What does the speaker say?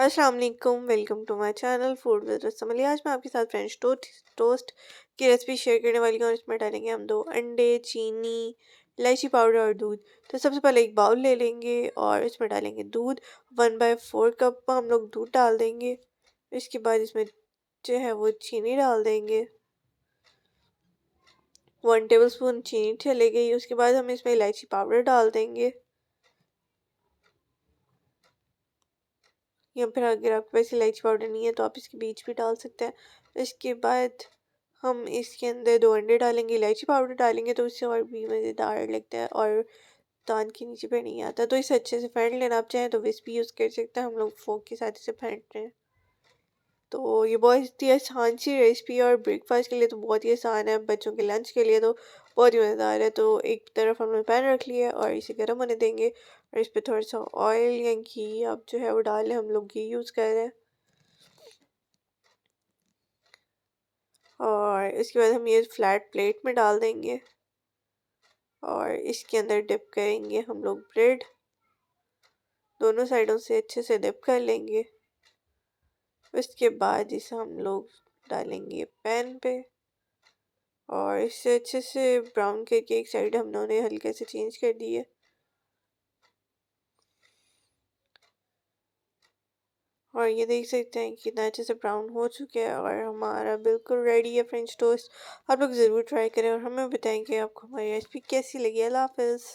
अस्सलाम वालेकुम, welcome to my channel food with Rasmali. आज मैं आपके साथ फ्रेंच टोस्ट की रेसिपी शेयर करने वाली हूँ और इसमें डालेंगे हम 2 अंडे, चीनी, इलायची पाउडर और दूध। तो सबसे पहले एक बाउल ले लेंगे और इसमें डालेंगे दूध। 1/4 कप हम लोग दूध डाल देंगे। इसके बाद इसमें जो है वो चीनी डाल देंगे। 1 टेबल स्पून चीनी चले गई। उसके बाद हम इसमें इलायची पाउडर डाल देंगे, या फिर अगर आपके पास इलायची पाउडर नहीं है तो आप इसके बीज भी डाल सकते हैं। इसके बाद हम इसके अंदर 2 अंडे डालेंगे, इलायची पाउडर डालेंगे तो इससे और भी मज़ेदार लगता है और दान के नीचे पे नहीं आता। तो इसे अच्छे से फेंट लेना। आप चाहें तो विस्क भी यूज़ कर सकते हैं, हम लोग फोक के साथ इसे फेंट रहे हैं। तो ये बहुत ही आसान सी रेसिपी है और ब्रेकफास्ट के लिए तो बहुत ही आसान है, बच्चों के लंच के लिए तो बहुत ही मज़ेदार है। तो एक तरफ हमने पैन रख लिया है और इसे गर्म होने देंगे और इस पर थोड़ा सा ऑयल या घी अब जो है वो डालें। हम लोग घी यूज़ कर रहे हैं और इसके बाद हम ये फ्लैट प्लेट में डाल देंगे और इसके अंदर डिप करेंगे हम लोग ब्रेड। दोनों साइडों से अच्छे से डिप कर लेंगे। उसके बाद इसे हम लोग डालेंगे पैन पे और इसे अच्छे से ब्राउन करके एक साइड हम लोगों ने हल्के से चेंज कर दी है और ये देख सकते हैं कि कितना अच्छे से ब्राउन हो चुके हैं और हमारा बिल्कुल रेडी है फ्रेंच टोस्ट। आप लोग ज़रूर ट्राई करें और हमें बताएं कि आपको हमारी रेसिपी कैसी लगी। अल्लाह हाफ़िज़।